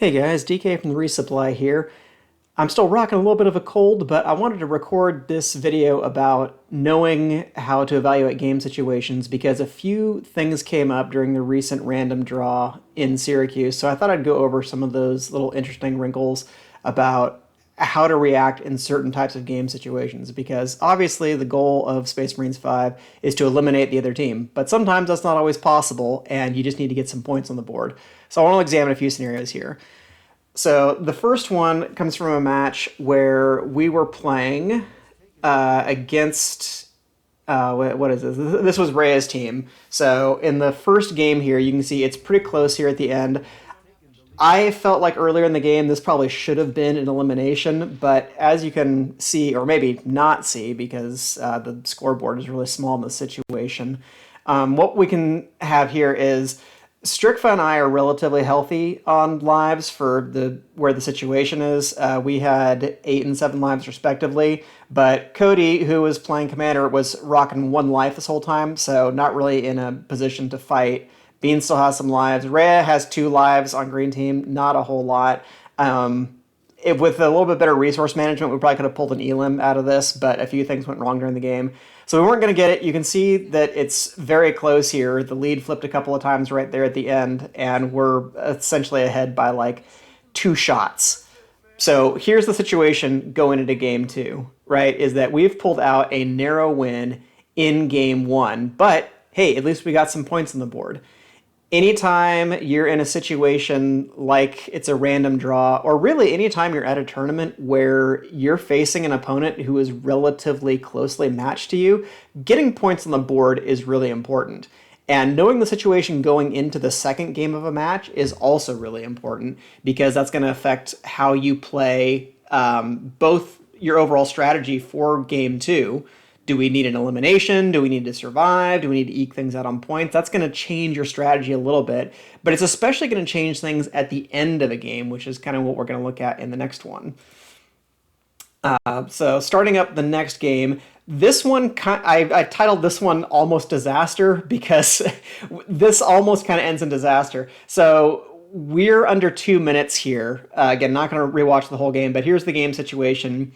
Hey guys, DK from the Resupply here. I'm still rocking a little bit of a cold, but I wanted to record this video about knowing how to evaluate game situations because a few things came up during the recent random draw in Syracuse. So I thought I'd go over some of those little interesting wrinkles about how to react in certain types of game situations because obviously the goal of Space Marines 5 is to eliminate the other team, but sometimes that's not always possible and you just need to get some points on the board. So I want to examine a few scenarios here. So the first one comes from a match where we were playing against what is this? This was Rhea's team. So in the first game here, you can see it's pretty close here at the end. I felt like earlier in the game this probably should have been an elimination, but as you can see, or maybe not see because the scoreboard is really small in this situation, what we can have here is Strickfa and I are relatively healthy on lives for where the situation is. We had 8 and 7 lives respectively, but Cody, who was playing commander, was rocking 1 life this whole time, so not really in a position to fight. Bean still has some lives. Rhea has 2 lives on green team, not a whole lot. With a little bit better resource management, we probably could have pulled an elim out of this, but a few things went wrong during the game. So we weren't going to get it. You can see that it's very close here. The lead flipped a couple of times right there at the end, and we're essentially ahead by like 2 shots. So here's the situation going into game 2, right, is that we've pulled out a narrow win in game 1, but hey, at least we got some points on the board. Anytime you're in a situation like it's a random draw, or really anytime you're at a tournament where you're facing an opponent who is relatively closely matched to you, getting points on the board is really important. And knowing the situation going into the second game of a match is also really important because that's going to affect how you play both your overall strategy for game 2. Do we need an elimination? Do we need to survive? Do we need to eke things out on points? That's going to change your strategy a little bit, but it's especially going to change things at the end of a game, which is kind of what we're going to look at in the next one. So starting up the next game, this one, I titled this one Almost Disaster because this almost kind of ends in disaster. So we're under 2 minutes here. Again, not going to rewatch the whole game, but here's the game situation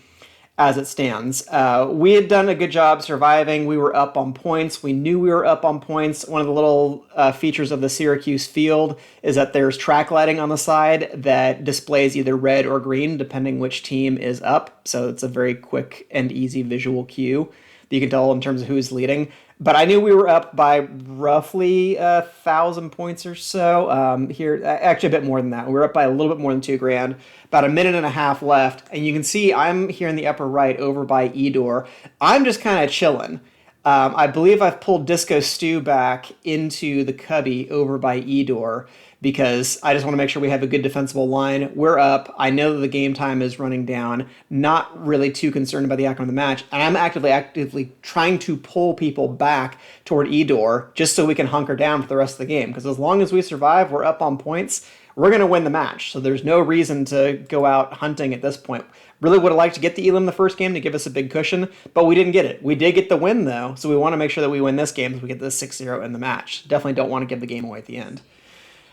as it stands. We had done a good job surviving. We were up on points. We knew we were up on points. One of the little features of the Syracuse field is that there's track lighting on the side that displays either red or green, depending which team is up. So it's a very quick and easy visual cue that you can tell in terms of who's leading. But I knew we were up by roughly 1,000 points or so. Here, actually a bit more than that. We were up by a little bit more than $2,000. About a minute and a half left, and you can see I'm here in the upper right over by Edor. I'm just kind of chilling. I believe I've pulled Disco Stew back into the cubby over by Edor because I just want to make sure we have a good defensible line. We're up. I know that the game time is running down. Not really too concerned about the outcome of the match. And I'm actively trying to pull people back toward Edor just so we can hunker down for the rest of the game. Because as long as we survive, we're up on points, we're going to win the match. So there's no reason to go out hunting at this point. Really would have liked to get the elim the first game to give us a big cushion, but we didn't get it. We did get the win, though, so we want to make sure that we win this game so we get the 6-0 in the match. Definitely don't want to give the game away at the end.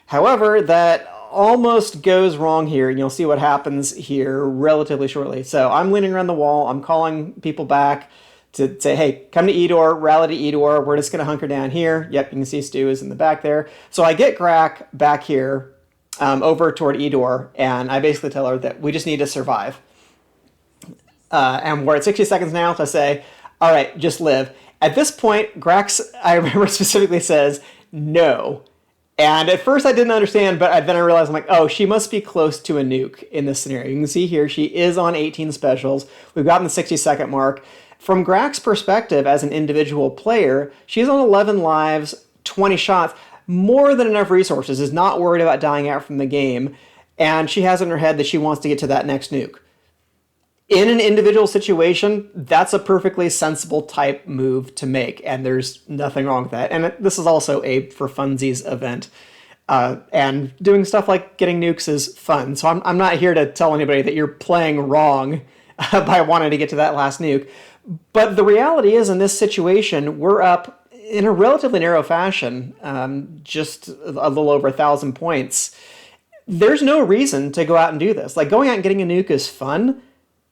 However, that almost goes wrong here, and you'll see what happens here relatively shortly. So I'm leaning around the wall. I'm calling people back to say, hey, come to Edor, rally to Edor. We're just going to hunker down here. Yep, you can see Stu is in the back there. So I get Grack back here over toward Edor, and I basically tell her that we just need to survive. And we're at 60 seconds now, so I say, all right, just live. At this point, Grax, I remember specifically says, no. And at first I didn't understand, but then I realized, I'm like, oh, she must be close to a nuke in this scenario. You can see here, she is on 18 specials. We've gotten the 60-second mark. From Grax's perspective as an individual player, she's on 11 lives, 20 shots, more than enough resources, is not worried about dying out from the game, and she has in her head that she wants to get to that next nuke. In an individual situation, that's a perfectly sensible type move to make, and there's nothing wrong with that. And this is also a for funsies event, and doing stuff like getting nukes is fun. So I'm not here to tell anybody that you're playing wrong by wanting to get to that last nuke. But the reality is, in this situation, we're up in a relatively narrow fashion, just a little over 1,000 points. There's no reason to go out and do this. Like, going out and getting a nuke is fun,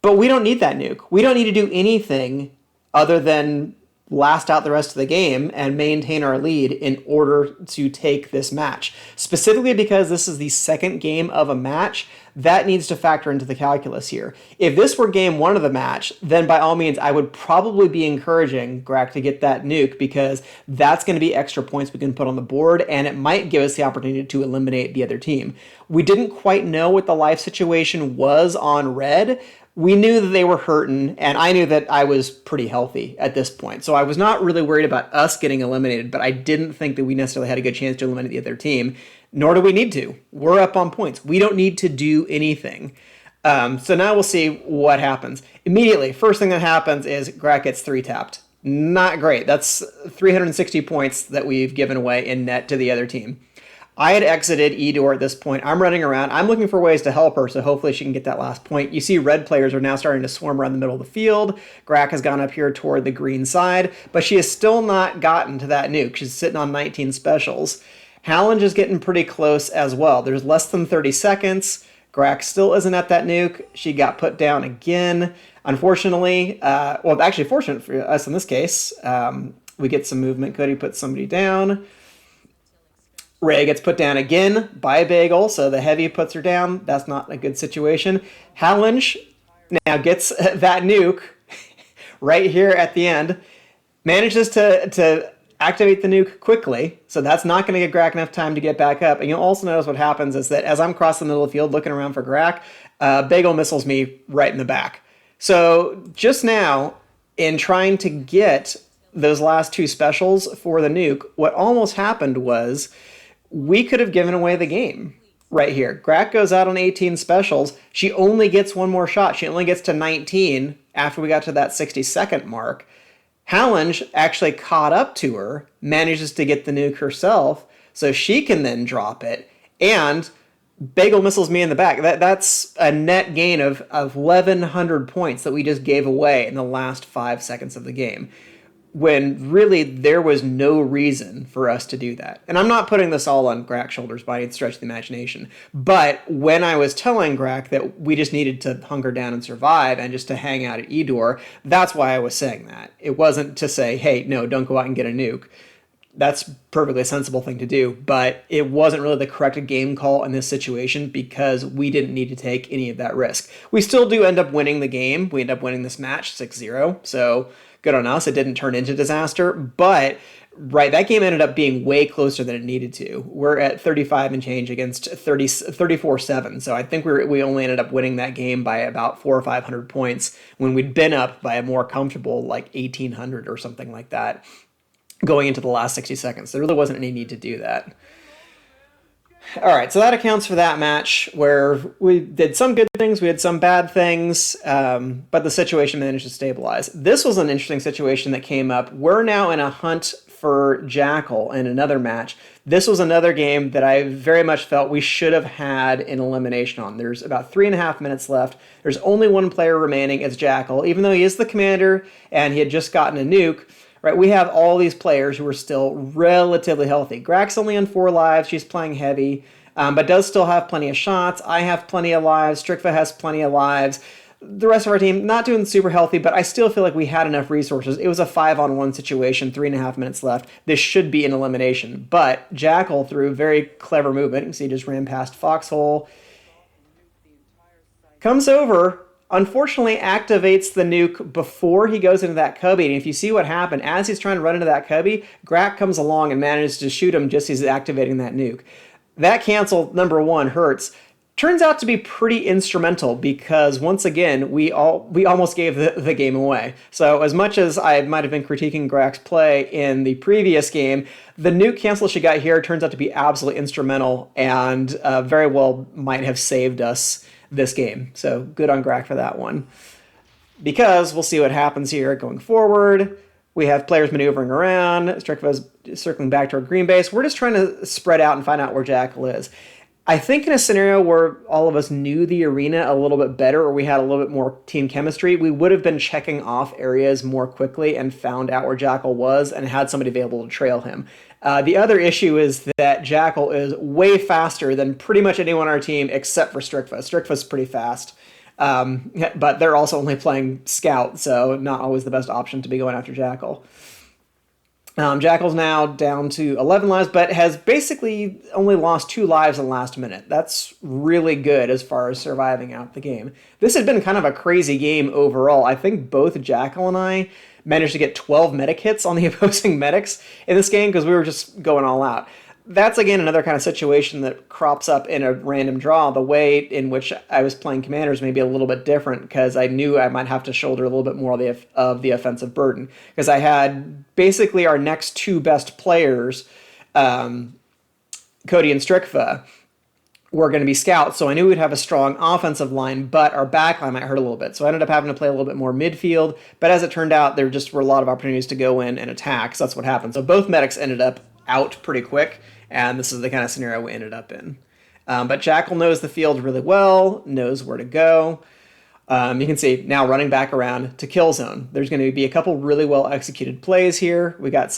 but we don't need that nuke. We don't need to do anything other than last out the rest of the game and maintain our lead in order to take this match. Specifically because this is the second game of a match, that needs to factor into the calculus here. If this were game one of the match, then by all means, I would probably be encouraging Grack to get that nuke, because that's going to be extra points we can put on the board, and it might give us the opportunity to eliminate the other team. We didn't quite know what the life situation was on red. We knew that they were hurting, and I knew that I was pretty healthy at this point. So I was not really worried about us getting eliminated, but I didn't think that we necessarily had a good chance to eliminate the other team, nor do we need to. We're up on points. We don't need to do anything. So now we'll see what happens. Immediately, first thing that happens is Grack gets 3-tapped. Not great. That's 360 points that we've given away in net to the other team. I had exited Edor at this point. I'm running around. I'm looking for ways to help her, so hopefully she can get that last point. You see red players are now starting to swarm around the middle of the field. Grack has gone up here toward the green side, but she has still not gotten to that nuke. She's sitting on 19 specials. Hallinge is getting pretty close as well. There's less than 30 seconds. Grack still isn't at that nuke. She got put down again. Unfortunately, well, actually fortunate for us in this case, we get some movement. Cody puts somebody down. Ray gets put down again by Bagel, so the heavy puts her down. That's not a good situation. Hallinge now gets that nuke right here at the end. Manages to activate the nuke quickly, so that's not going to give Grack enough time to get back up. And you'll also notice what happens is that as I'm crossing the middle of the field looking around for Grack, Bagel missiles me right in the back. So just now, in trying to get those last two specials for the nuke, what almost happened was we could have given away the game right here. Grack goes out on 18 specials. She only gets one more shot. She only gets to 19 after we got to that 60-second mark. Hallinge actually caught up to her, manages to get the nuke herself, so she can then drop it, and Bagel missiles me in the back. That's a net gain of 1,100 points that we just gave away in the last 5 seconds of the game, when really there was no reason for us to do that. And I'm not putting this all on Grack's shoulders by any stretch of the imagination, but when I was telling Grack that we just needed to hunker down and survive and just to hang out at Edor, that's why I was saying that. It wasn't to say, hey, no, don't go out and get a nuke. That's perfectly a sensible thing to do, but it wasn't really the correct game call in this situation because we didn't need to take any of that risk. We still do end up winning the game. We end up winning this match 6-0, so good on us. It didn't turn into disaster, but right, that game ended up being way closer than it needed to. We're at 35 and change against 34-7, so I think we only ended up winning that game by about 400 or 500 points when we'd been up by a more comfortable like 1,800 or something like that going into the last 60 seconds. There really wasn't any need to do that. All right, so that accounts for that match where we did some good things, we had some bad things, but the situation managed to stabilize. This was an interesting situation that came up. We're now in a hunt for Jackal in another match. This was another game that I very much felt we should have had an elimination on. There's about 3.5 minutes left. There's only one player remaining. It's Jackal. Even though he is the commander and he had just gotten a nuke, right, we have all these players who are still relatively healthy. Grack's only on 4 lives. She's playing heavy, but does still have plenty of shots. I have plenty of lives. Strickva has plenty of lives. The rest of our team, not doing super healthy, but I still feel like we had enough resources. It was a 5-on-1 situation, 3.5 minutes left. This should be an elimination. But Jackal, through very clever movement, you can see he just ran past Foxhole, comes over, unfortunately activates the nuke before he goes into that cubby. And if you see what happened, as he's trying to run into that cubby, Grack comes along and manages to shoot him just as he's activating that nuke. That cancel, number one, hurts. Turns out to be pretty instrumental because, once again, we almost gave the game away. So as much as I might have been critiquing Grack's play in the previous game, the nuke cancel she got here turns out to be absolutely instrumental and very well might have saved us this game. So good on Grack for that one. Because we'll see what happens here going forward. We have players maneuvering around. Strickva's circling back to our green base. We're just trying to spread out and find out where Jackal is. I think in a scenario where all of us knew the arena a little bit better or we had a little bit more team chemistry, we would have been checking off areas more quickly and found out where Jackal was and had somebody available to trail him. The other issue is that Jackal is way faster than pretty much anyone on our team except for Strickfa. Strickfa's pretty fast, but they're also only playing Scout, so not always the best option to be going after Jackal. Jackal's now down to 11 lives, but has basically only lost 2 lives in the last minute. That's really good as far as surviving out the game. This had been kind of a crazy game overall. I think both Jackal and I managed to get 12 medic hits on the opposing medics in this game because we were just going all out. That's, again, another kind of situation that crops up in a random draw. The way in which I was playing commanders may be a little bit different because I knew I might have to shoulder a little bit more of the offensive burden because I had basically our next 2 best players, Cody and Strickfa, were going to be scouts, so I knew we'd have a strong offensive line, but our back line might hurt a little bit. So I ended up having to play a little bit more midfield, but as it turned out, there just were a lot of opportunities to go in and attack, so that's what happened. So both medics ended up out pretty quick, and this is the kind of scenario we ended up in. But Jackal knows the field really well, knows where to go. You can see now running back around to kill zone. There's going to be a couple really well executed plays here. We got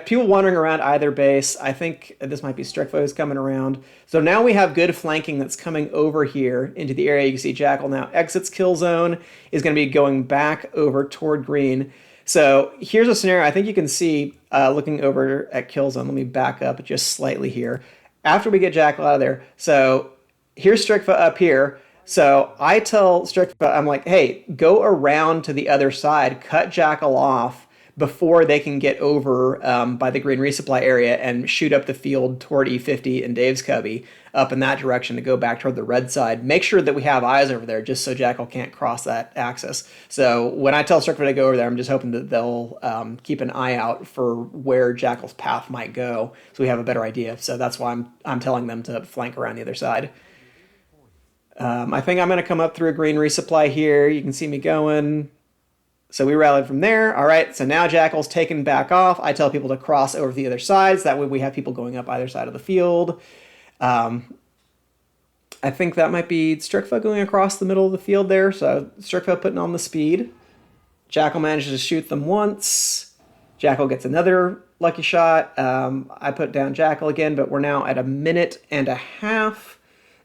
people wandering around either base. I think this might be Strickfa who's coming around. So now we have good flanking that's coming over here into the area. You can see Jackal now exits kill zone, is going to be going back over toward green. So here's a scenario I think you can see looking over at kill zone. Let me back up just slightly here. After we get Jackal out of there, so here's Strickfa up here. So I tell Strickfa, I'm like, hey, go around to the other side, cut Jackal off before they can get over by the green resupply area and shoot up the field toward E50 and Dave's Cubby up in that direction to go back toward the red side. Make sure that we have eyes over there just so Jackal can't cross that axis. So when I tell Strickfa to go over there, I'm just hoping that they'll keep an eye out for where Jackal's path might go so we have a better idea. So that's why I'm telling them to flank around the other side. I think I'm going to come up through a green resupply here. You can see me going. So we rallied from there. All right, so now Jackal's taken back off. I tell people to cross over to the other side, so that way we have people going up either side of the field. I think that might be Strickfa going across the middle of the field there. So Strickfa putting on the speed. Jackal manages to shoot them once. Jackal gets another lucky shot. I put down Jackal again, but we're now at 1.5 minutes.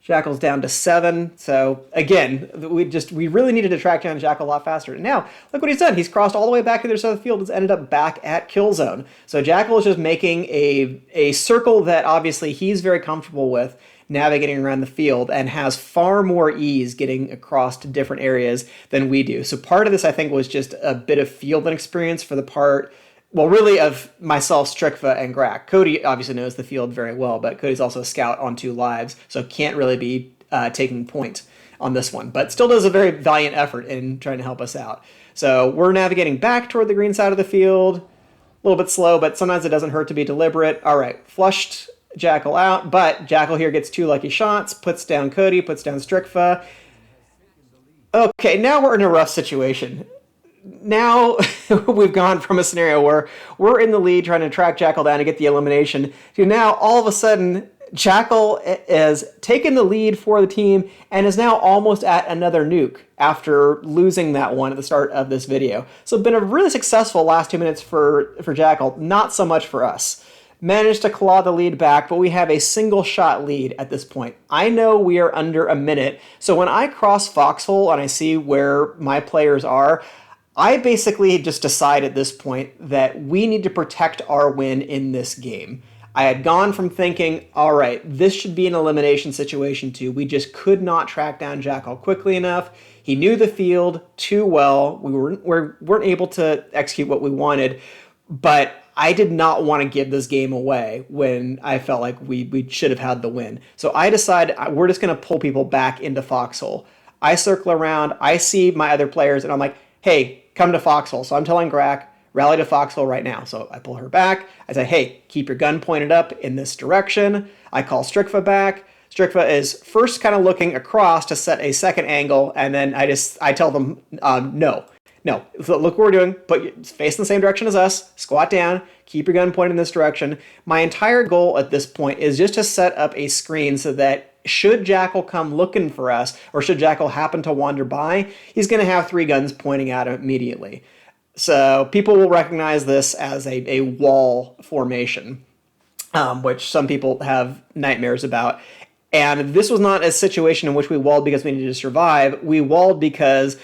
Jackal's down to 7. So again, we really needed to track down Jackal a lot faster. And now, look what he's done. He's crossed all the way back to the other side of the field. Has ended up back at kill zone. So Jackal is just making a circle that obviously he's very comfortable with navigating around the field and has far more ease getting across to different areas than we do. So part of this, I think, was just a bit of field experience for the part, well, really of myself, Strickfa, and Grack. Cody obviously knows the field very well, but Cody's also a scout on 2 lives, so can't really be taking point on this one, but still does a very valiant effort in trying to help us out. So we're navigating back toward the green side of the field, a little bit slow, but sometimes it doesn't hurt to be deliberate. All right, flushed Jackal out, but Jackal here gets 2 lucky shots, puts down Cody, puts down Strickfa. Okay, now we're in a rough situation. Now we've gone from a scenario where we're in the lead trying to track Jackal down to get the elimination to now all of a sudden Jackal has taken the lead for the team and is now almost at another nuke after losing that one at the start of this video. So it's been a really successful last 2 minutes for Jackal, not so much for us. Managed to claw the lead back, but we have a single shot lead at this point. I know we are under a minute, so when I cross Foxhole and I see where my players are, I basically just decide at this point that we need to protect our win in this game. I had gone from thinking, all right, this should be an elimination situation too. We just could not track down Jackal quickly enough. He knew the field too well. We weren't able to execute what we wanted, but I did not want to give this game away when I felt like we should have had the win. So I decided we're just going to pull people back into Foxhole. I circle around, I see my other players, and I'm like, hey, come to Foxhole. So I'm telling Grack, rally to Foxhole right now. So I pull her back. I say, hey, keep your gun pointed up in this direction. I call Strickfa back. Strickfa is first kind of looking across to set a second angle, and then I tell them, no. So look what we're doing. Put your face in the same direction as us. Squat down. Keep your gun pointed in this direction. My entire goal at this point is just to set up a screen so that should Jackal come looking for us, or should Jackal happen to wander by, he's going to have 3 guns pointing at him immediately. So people will recognize this as a wall formation. which some people have nightmares about. And this was not a situation in which we walled because we needed to survive. We walled because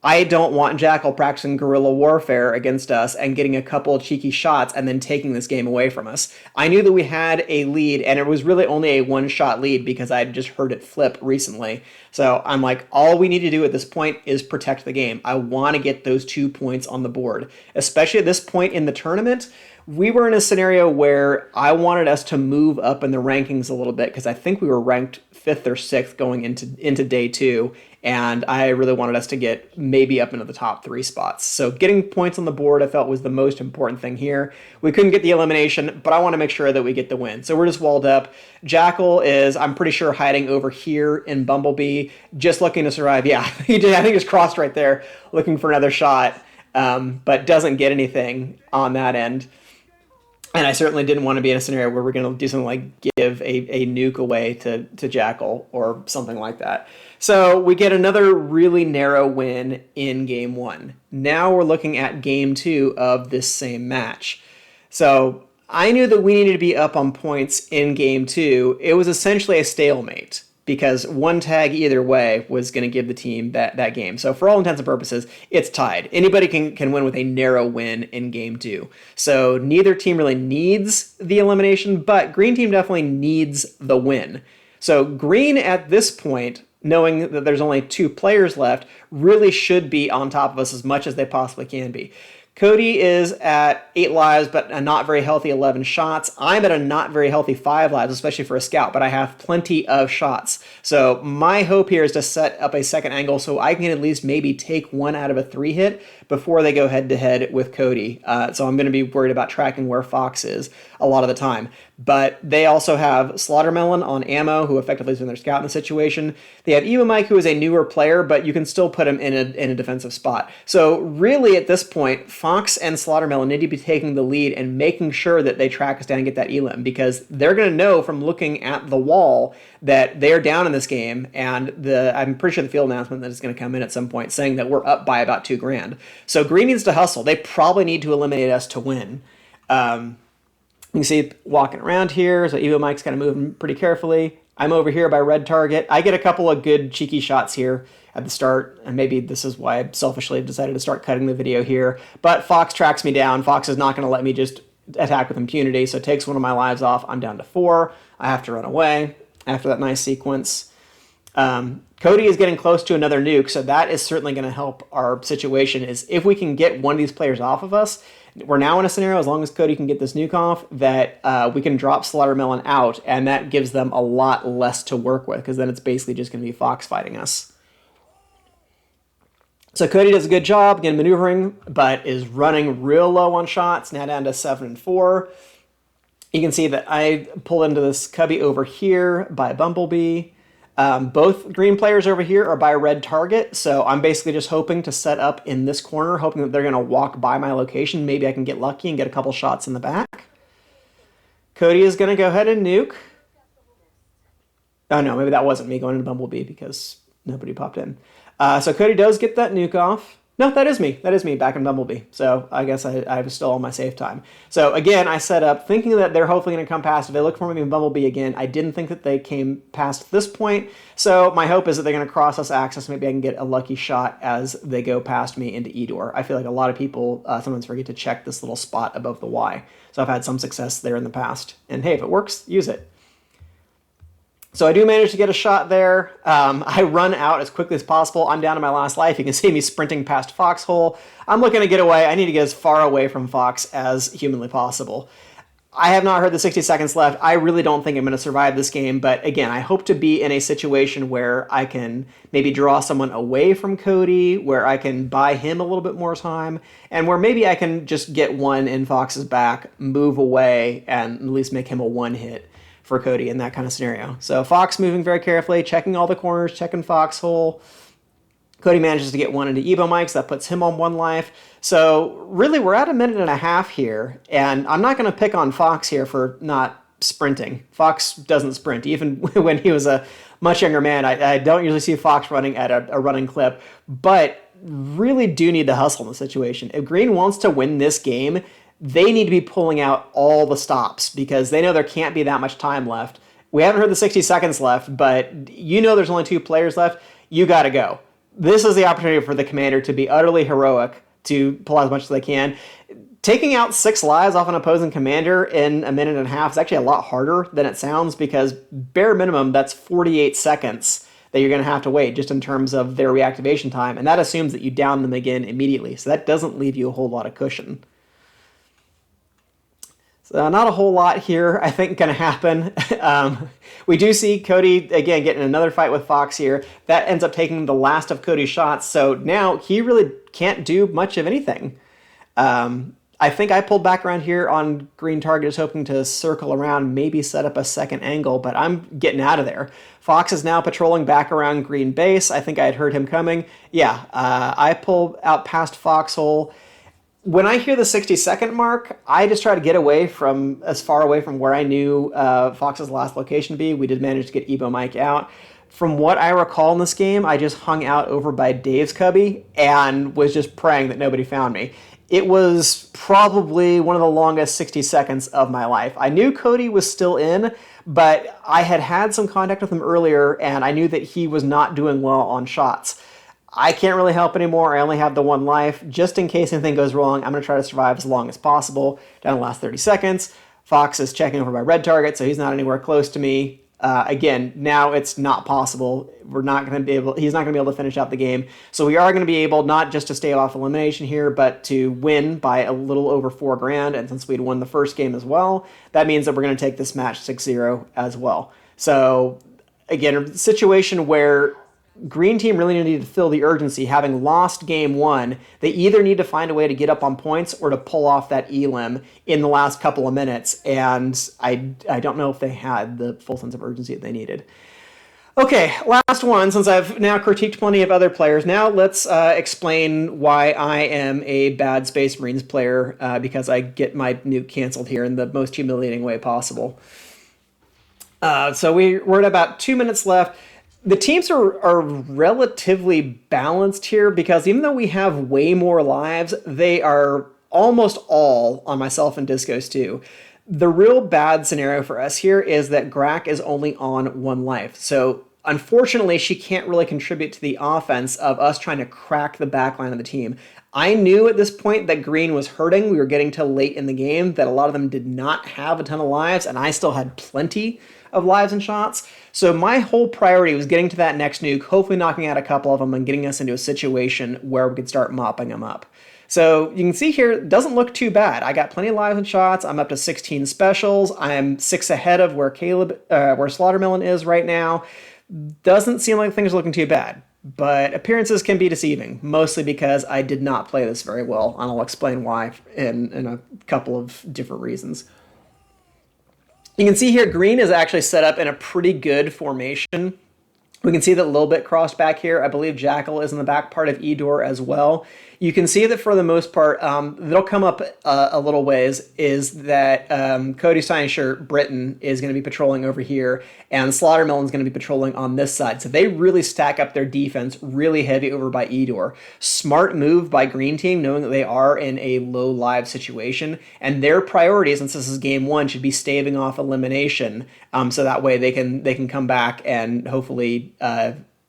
I don't want Jackal practicing guerrilla warfare against us and getting a couple of cheeky shots and then taking this game away from us. I knew that we had a lead, and it was really only a one-shot lead because I had just heard it flip recently. So I'm like, all we need to do at this point is protect the game. I want to get those 2 points on the board, especially at this point in the tournament. We were in a scenario where I wanted us to move up in the rankings a little bit because I think we were ranked 5th or 6th going into day 2, and I really wanted us to get maybe up into the top 3 spots. So getting points on the board I felt was the most important thing here. We couldn't get the elimination, but I want to make sure that we get the win. So we're just walled up. Jackal is, I'm pretty sure, hiding over here in Bumblebee, just looking to survive. Yeah, he did. I think he's crossed right there, looking for another shot, but doesn't get anything on that end. And I certainly didn't want to be in a scenario where we're going to do something like give a nuke away to Jackal or something like that. So we get another really narrow win in game 1. Now we're looking at game 2 of this same match. So I knew that we needed to be up on points in game 2. It was essentially a stalemate, because one tag either way was going to give the team that game. So for all intents and purposes, it's tied. Anybody can win with a narrow win in game 2. So neither team really needs the elimination, but green team definitely needs the win. So green at this point, knowing that there's only 2 players left, really should be on top of us as much as they possibly can be. Cody is at 8 lives, but a not very healthy 11 shots. I'm at a not very healthy 5 lives, especially for a scout, but I have plenty of shots. So my hope here is to set up a second angle so I can at least maybe take 1 out of a 3 hit before they go head-to-head with Cody. So I'm going to be worried about tracking where Fox is a lot of the time. But they also have Slaughtermelon on ammo, who effectively has been their scout in the situation. They have Eva Mike, who is a newer player, but you can still put him in a defensive spot. So really, at this point, Fox and Slaughtermelon need to be taking the lead and making sure that they track us down and get that elim, because they're going to know from looking at the wall that they're down in this game, and I'm pretty sure the field announcement that is going to come in at some point saying that we're up by about $2,000. So green needs to hustle. They probably need to eliminate us to win. You can see walking around here, so Evo Mike's kind of moving pretty carefully. I'm over here by red target. I get a couple of good cheeky shots here at the start, and maybe this is why I selfishly decided to start cutting the video here. But Fox tracks me down. Fox is not going to let me just attack with impunity, so it takes one of my lives off. I'm down to 4. I have to run away after that nice sequence. Cody is getting close to another nuke, so that is certainly going to help our situation. Is if we can get one of these players off of us, we're now in a scenario, as long as Cody can get this nuke off, that we can drop Slaughtermelon out, and that gives them a lot less to work with, because then it's basically just going to be Fox fighting us. So Cody does a good job, again, maneuvering, but is running real low on shots, now down to 7 and 4. You can see that I pull into this cubby over here by Bumblebee. Both green players over here are by red target, so I'm basically just hoping to set up in this corner, hoping that they're going to walk by my location. Maybe I can get lucky and get a couple shots in the back. Cody is going to go ahead and nuke. Oh no, maybe that wasn't me going into Bumblebee because nobody popped in. So Cody does get that nuke off. No, that is me. That is me back in Bumblebee. So I guess I was still on my safe time. So again, I set up thinking that they're hopefully going to come past. If they look for me in Bumblebee again, I didn't think that they came past this point. So my hope is that they're going to cross us access. Maybe I can get a lucky shot as they go past me into Edor. I feel like a lot of people sometimes forget to check this little spot above the Y. So I've had some success there in the past. And hey, if it works, use it. So I do manage to get a shot there. I run out as quickly as possible. I'm down to my last life. You can see me sprinting past Foxhole. I'm looking to get away. I need to get as far away from Fox as humanly possible. I have not heard the 60 seconds left. I really don't think I'm going to survive this game. But again, I hope to be in a situation where I can maybe draw someone away from Cody, where I can buy him a little bit more time, and where maybe I can just get one in Fox's back, move away, and at least make him a one hit for Cody in that kind of scenario. So Fox moving very carefully, checking all the corners, checking Foxhole. Cody manages to get one into Evo Mike's. That puts him on 1 life. So really, we're at a minute and a half here, and I'm not going to pick on Fox here for not sprinting. Fox doesn't sprint. Even when he was a much younger man, I don't usually see Fox running at a running clip, but really do need to hustle in the situation. If Green wants to win this game, they need to be pulling out all the stops because they know there can't be that much time left. We haven't heard the 60 seconds left, but you know there's only 2 players left. You got to go. This is the opportunity for the commander to be utterly heroic, to pull out as much as they can. Taking out 6 lives off an opposing commander in a minute and a half is actually a lot harder than it sounds, because bare minimum, that's 48 seconds that you're going to have to wait just in terms of their reactivation time. And that assumes that you down them again immediately. So that doesn't leave you a whole lot of cushion. So not a whole lot here, I think, going to happen. We do see Cody, again, getting another fight with Fox here. That ends up taking the last of Cody's shots. So now he really can't do much of anything. I think I pulled back around here on green target, just hoping to circle around, maybe set up a second angle, but I'm getting out of there. Fox is now patrolling back around green base. I think I had heard him coming. Yeah, I pull out past Foxhole. When I hear the 60-second mark, I just try to get away from, as far away from where I knew Fox's last location to be. We did manage to get Evo Mike out. From what I recall in this game, I just hung out over by Dave's cubby and was just praying that nobody found me. It was probably one of the longest 60 seconds of my life. I knew Cody was still in, but I had had some contact with him earlier, and I knew that he was not doing well on shots. I can't really help anymore. I only have the 1 life. Just in case anything goes wrong, I'm going to try to survive as long as possible. Down the last 30 seconds. Fox is checking over my red target, so he's not anywhere close to me. Again, now it's not possible. We're not going to be able. He's not going to be able to finish out the game. So we are going to be able not just to stay off elimination here, but to win by a little over $4,000. And since we'd won the first game as well, that means that we're going to take this match 6-0 as well. So again, a situation where green team really needed to feel the urgency. Having lost game 1, they either need to find a way to get up on points or to pull off that elim in the last couple of minutes. And I don't know if they had the full sense of urgency that they needed. Okay, last one, since I've now critiqued plenty of other players. Now let's explain why I am a bad Space Marines player, because I get my nuke canceled here in the most humiliating way possible. So we're at about 2 minutes left. The teams are relatively balanced here, because even though we have way more lives, they are almost all on myself and Discos too. The real bad scenario for us here is that Grack is only on 1 life. So unfortunately, she can't really contribute to the offense of us trying to crack the backline of the team. I knew at this point that green was hurting. We were getting to late in the game, that a lot of them did not have a ton of lives, and I still had plenty of lives and shots. So my whole priority was getting to that next nuke, hopefully knocking out a couple of them and getting us into a situation where we could start mopping them up. So you can see here, it doesn't look too bad. I got plenty of lives and shots. I'm up to 16 specials. I'm 6 ahead of where Slaughtermelon is right now. Doesn't seem like things are looking too bad, but appearances can be deceiving, mostly because I did not play this very well, and I'll explain why in a couple of different reasons. You can see here, green is actually set up in a pretty good formation. We can see that a little bit crossed back here. I believe Jackal is in the back part of Edor as well. You can see that for the most part, that'll come up a little ways, is that Cody's Tiny Shirt, Britain, is going to be patrolling over here, and Slaughtermelon's going to be patrolling on this side. So they really stack up their defense really heavy over by Edor. Smart move by green team, knowing that they are in a low live situation, and their priority, since this is game 1, should be staving off elimination, so that way they can come back and hopefully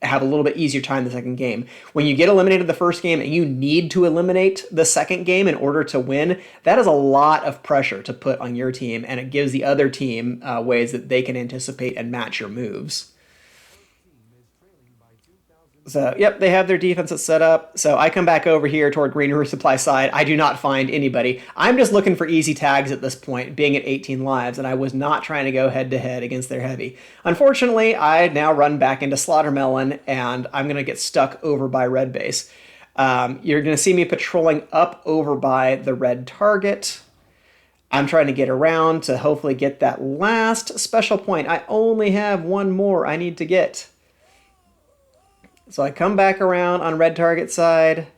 have a little bit easier time the second game. When you get eliminated the first game and you need to eliminate the second game in order to win, that is a lot of pressure to put on your team, and it gives the other team ways that they can anticipate and match your moves. So, yep, they have their defenses set up. So I come back over here toward green resupply side. I do not find anybody. I'm just looking for easy tags at this point, being at 18 lives, and I was not trying to go head-to-head against their heavy. Unfortunately, I now run back into Slaughtermelon, and I'm going to get stuck over by red base. You're going to see me patrolling up over by the red target. I'm trying to get around to hopefully get that last special point. I only have 1 more I need to get. So I come back around on red target side.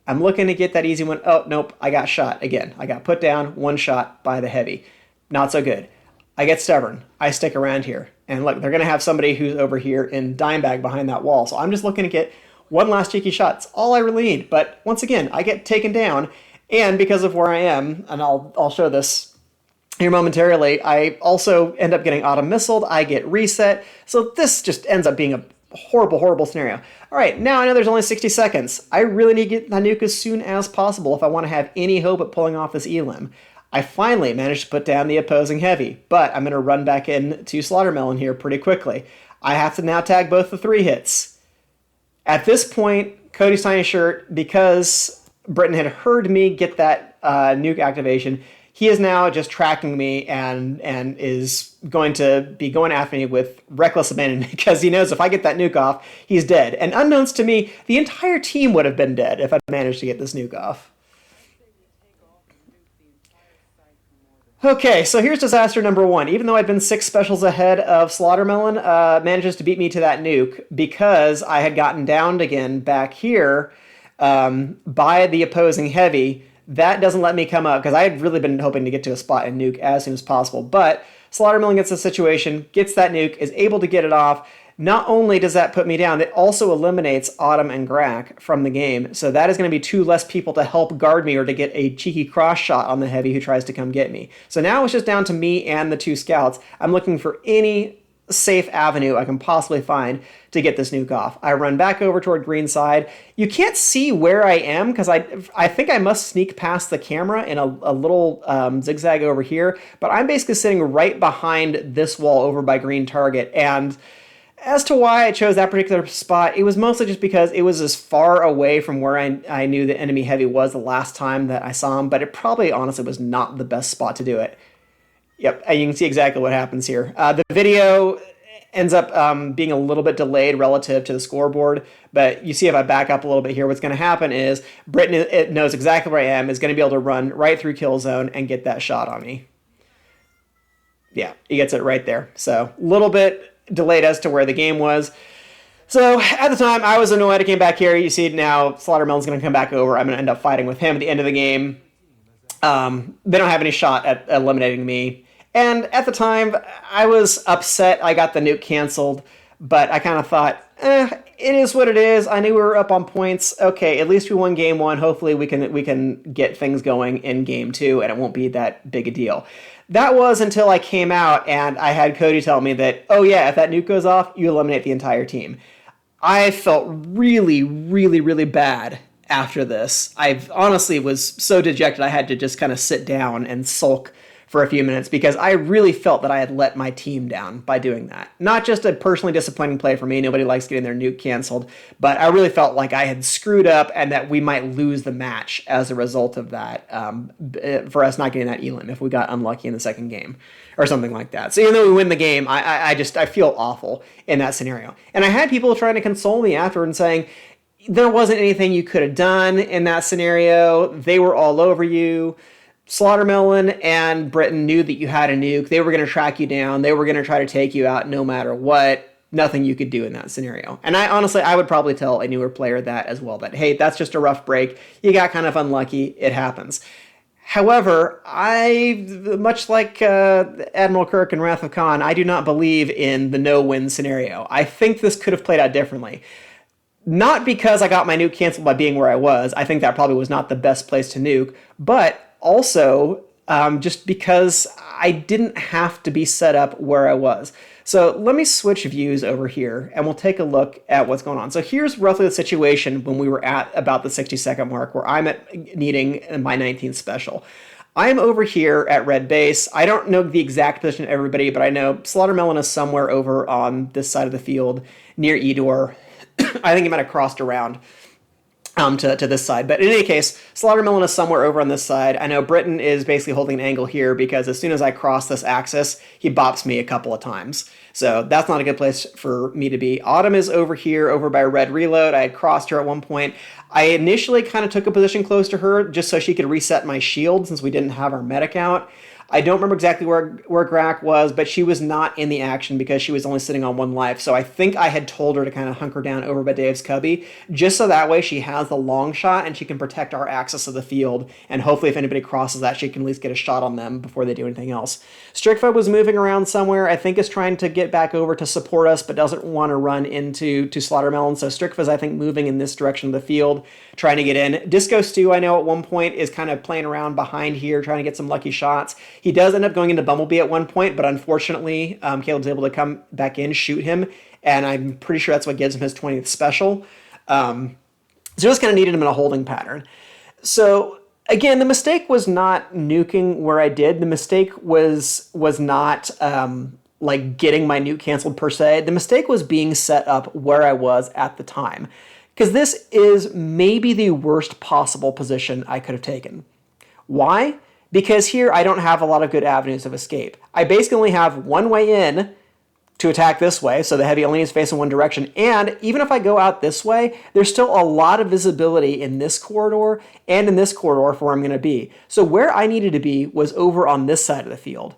I'm looking to get that easy one. Oh, nope, I got shot again. I got put down, 1 shot by the heavy. Not so good. I get stubborn. I stick around here. And look, they're going to have somebody who's over here in dime bag behind that wall. So I'm just looking to get 1 last cheeky shot. It's all I really need. But once again, I get taken down. And because of where I am, and I'll show this here momentarily, I also end up getting auto missiled. I get reset. So this just ends up being a horrible, horrible scenario. All right, now I know there's only 60 seconds. I really need to get that nuke as soon as possible if I want to have any hope at pulling off this elim. I finally managed to put down the opposing heavy, but I'm going to run back in to Slaughtermelon here pretty quickly. I have to now tag both the 3 hits. At this point, Cody's Tiny Shirt, because Britain had heard me get that nuke activation, he is now just tracking me and is going to be going after me with reckless abandon because he knows if I get that nuke off, he's dead. And unbeknownst to me, the entire team would have been dead if I managed to get this nuke off. Okay, so here's disaster number 1. Even though I'd been 6 specials ahead of Slaughtermelon, manages to beat me to that nuke because I had gotten downed again back here by the opposing heavy. That doesn't let me come up because I had really been hoping to get to a spot and nuke as soon as possible. But Slaughtermelon gets the situation, gets that nuke, is able to get it off. Not only does that put me down, it also eliminates Autumn and Grack from the game. So that is going to be 2 less people to help guard me or to get a cheeky cross shot on the heavy who tries to come get me. So now it's just down to me and the 2 scouts. I'm looking for any safe avenue I can possibly find to get this nuke off. I run back over toward green side. You can't see where I am because I think I must sneak past the camera in a little zigzag over here, but I'm basically sitting right behind this wall over by green target. And as to why I chose that particular spot, it was mostly just because it was as far away from where I knew the enemy heavy was the last time that I saw him, but it probably honestly was not the best spot to do it. Yep, you can see exactly what happens here. The video ends up being a little bit delayed relative to the scoreboard, but you see if I back up a little bit here, what's going to happen is Britain knows exactly where I am, is going to be able to run right through kill zone and get that shot on me. Yeah, he gets it right there. So a little bit delayed as to where the game was. So at the time, I was annoyed. I came back here. You see now Slaughtermelon's going to come back over. I'm going to end up fighting with him at the end of the game. They don't have any shot at eliminating me. And at the time, I was upset I got the nuke canceled, but I kind of thought, it is what it is. I knew we were up on points. Okay, at least we won game 1. Hopefully we can get things going in game 2, and it won't be that big a deal. That was until I came out and I had Cody tell me that, oh yeah, if that nuke goes off, you eliminate the entire team. I felt really, really, really bad after this. I honestly was so dejected I had to just kind of sit down and sulk for a few minutes because I really felt that I had let my team down by doing that. Not just a personally disappointing play for me, nobody likes getting their nuke canceled, but I really felt like I had screwed up and that we might lose the match as a result of that, for us not getting that elim if we got unlucky in the second game or something like that. So even though we win the game, I feel awful in that scenario. And I had people trying to console me afterward and saying, there wasn't anything you could have done in that scenario. They were all over you. Slaughtermelon and Britain knew that you had a nuke. They were going to track you down. They were going to try to take you out no matter what. Nothing you could do in that scenario. And I would probably tell a newer player that as well, that, hey, that's just a rough break. You got kind of unlucky. It happens. However, much like Admiral Kirk in Wrath of Khan, I do not believe in the no-win scenario. I think this could have played out differently. Not because I got my nuke canceled by being where I was. I think that probably was not the best place to nuke, but also just because I didn't have to be set up where I was. So let me switch views over here and we'll take a look at what's going on. So here's roughly the situation when we were at about the 60-second mark where I'm at needing my 19th special. I'm over here at red base. I don't know the exact position of everybody, but I know Slaughtermelon is somewhere over on this side of the field near Edor. I think he might have crossed around to this side. But in any case, Slaughtermelon is somewhere over on this side. I know Britain is basically holding an angle here because as soon as I cross this axis, he bops me a couple of times. So that's not a good place for me to be. Autumn is over here, over by red reload. I had crossed her at one point. I initially kind of took a position close to her just so she could reset my shield since we didn't have our medic out. I don't remember exactly where Grack was, but she was not in the action because she was only sitting on 1 life. So I think I had told her to kind of hunker down over by Dave's cubby, just so that way she has the long shot and she can protect our access to the field. And hopefully if anybody crosses that, she can at least get a shot on them before they do anything else. Strickfoot was moving around somewhere. I think is trying to get back over to support us, but doesn't want to run into Slaughtermelon. So Strickfoot's, I think, moving in this direction of the field, trying to get in. Disco Stew, I know at one point, is kind of playing around behind here, trying to get some lucky shots. He does end up going into Bumblebee at one point, but unfortunately, Caleb's able to come back in, shoot him, and I'm pretty sure that's what gives him his 20th special. So just kind of needed him in a holding pattern. So again, the mistake was not nuking where I did. The mistake was not like getting my nuke canceled per se. The mistake was being set up where I was at the time, because this is maybe the worst possible position I could have taken. Why? Because here I don't have a lot of good avenues of escape. I basically only have one way in to attack this way, so the heavy only is facing one direction, and even if I go out this way, there's still a lot of visibility in this corridor and in this corridor for where I'm going to be. So where I needed to be was over on this side of the field.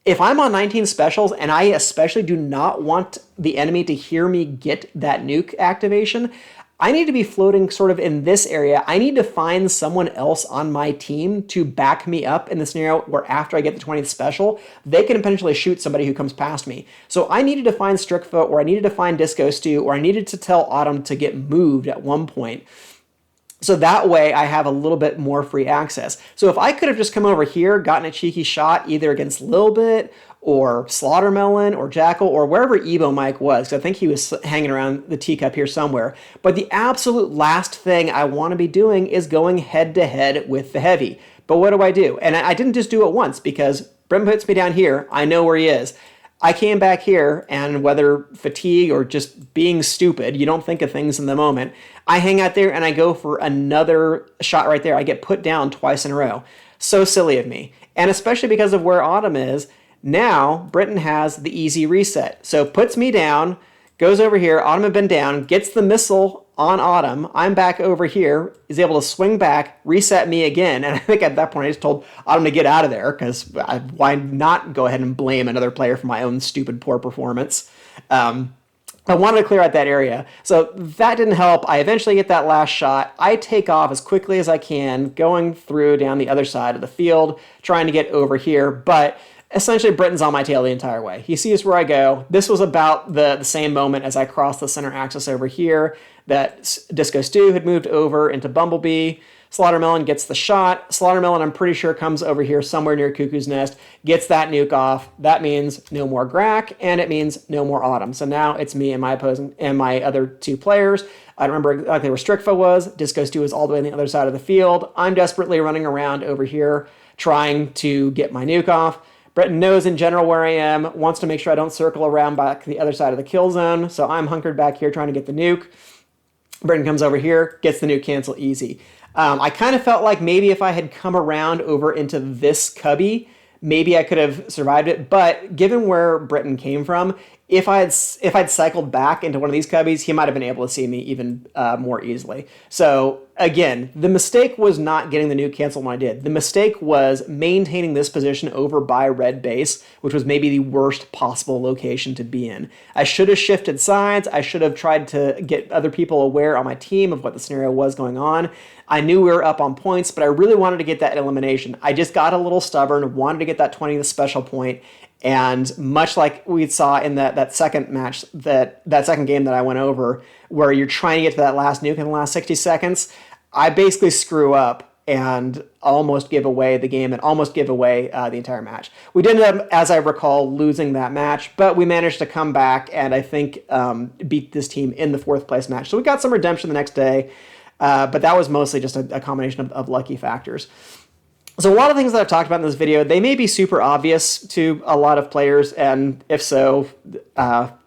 If I'm on 19 specials, and I especially do not want the enemy to hear me get that nuke activation, I need to be floating sort of in this area. I need to find someone else on my team to back me up in the scenario where after I get the 20th special, they can potentially shoot somebody who comes past me. So I needed to find Strickfoot, or I needed to find Disco Stew, or I needed to tell Autumn to get moved at one point. So that way I have a little bit more free access. So if I could have just come over here, gotten a cheeky shot either against Lilbit or Slaughtermelon or Jackal or wherever Ebo Mike was, because I think he was hanging around the teacup here somewhere. But the absolute last thing I want to be doing is going head to head with the heavy. But what do? And I didn't just do it once, because Brim puts me down here. I know where he is. I came back here, and whether fatigue or just being stupid, you don't think of things in the moment, I hang out there and I go for another shot right there. I get put down twice in a row. So silly of me. And especially because of where Autumn is, now Britton has the easy reset. So puts me down, goes over here, Autumn had been down, gets the missile on Autumn, I'm back over here, is able to swing back, reset me again, and I think at that point I just told Autumn to get out of there, because why not go ahead and blame another player for my own stupid poor performance. I wanted to clear out that area, so that didn't help. I eventually get that last shot. I take off as quickly as I can, going through down the other side of the field, trying to get over here, but essentially Britton's on my tail the entire way. He sees where I go. This was about the same moment as I crossed the center axis over here that Disco Stew had moved over into Bumblebee. Slaughtermelon gets the shot. Slaughtermelon, I'm pretty sure, comes over here somewhere near Cuckoo's Nest, gets that nuke off. That means no more Grack, and it means no more Autumn. So now it's me and my opposing and my other two players. I don't remember exactly where Strickfoot was. Disco Stew is all the way on the other side of the field. I'm desperately running around over here trying to get my nuke off. Britton knows in general where I am, wants to make sure I don't circle around back to the other side of the kill zone, so I'm hunkered back here trying to get the nuke. Britton comes over here, gets the nuke cancel easy. I kind of felt like maybe if I had come around over into this cubby, maybe I could have survived it, but given where Britton came from, if I'd cycled back into one of these cubbies, he might have been able to see me even more easily. So again, the mistake was not getting the nuke canceled when I did. The mistake was maintaining this position over by red base, which was maybe the worst possible location to be in. I should have shifted sides. I should have tried to get other people aware on my team of what the scenario was going on. I knew we were up on points, but I really wanted to get that elimination. I just got a little stubborn, wanted to get that 20th special point, and much like we saw in that second match, that second game that I went over, where you're trying to get to that last nuke in the last 60 seconds, I basically screw up and almost give away the game and almost give away the entire match. We did end up, as I recall, losing that match, but we managed to come back and I think beat this team in the 4th place match. So we got some redemption the next day, but that was mostly just a combination of lucky factors. So a lot of things that I've talked about in this video, they may be super obvious to a lot of players, and if so,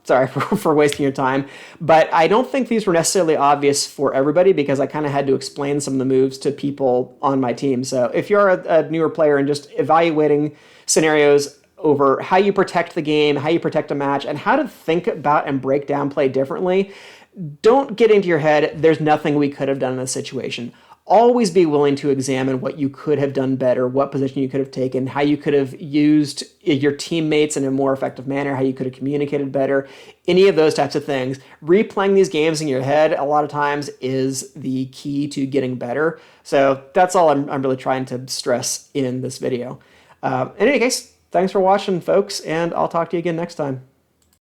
sorry for wasting your time, but I don't think these were necessarily obvious for everybody because I kind of had to explain some of the moves to people on my team. So if you're a newer player and just evaluating scenarios over how you protect the game, how you protect a match, and how to think about and break down play differently, don't get into your head, there's nothing we could have done in this situation. always be willing to examine what you could have done better, what position you could have taken, how you could have used your teammates in a more effective manner, how you could have communicated better, any of those types of things. Replaying these games in your head a lot of times is the key to getting better. So that's all I'm really trying to stress in this video. In any case, thanks for watching, folks, and I'll talk to you again next time.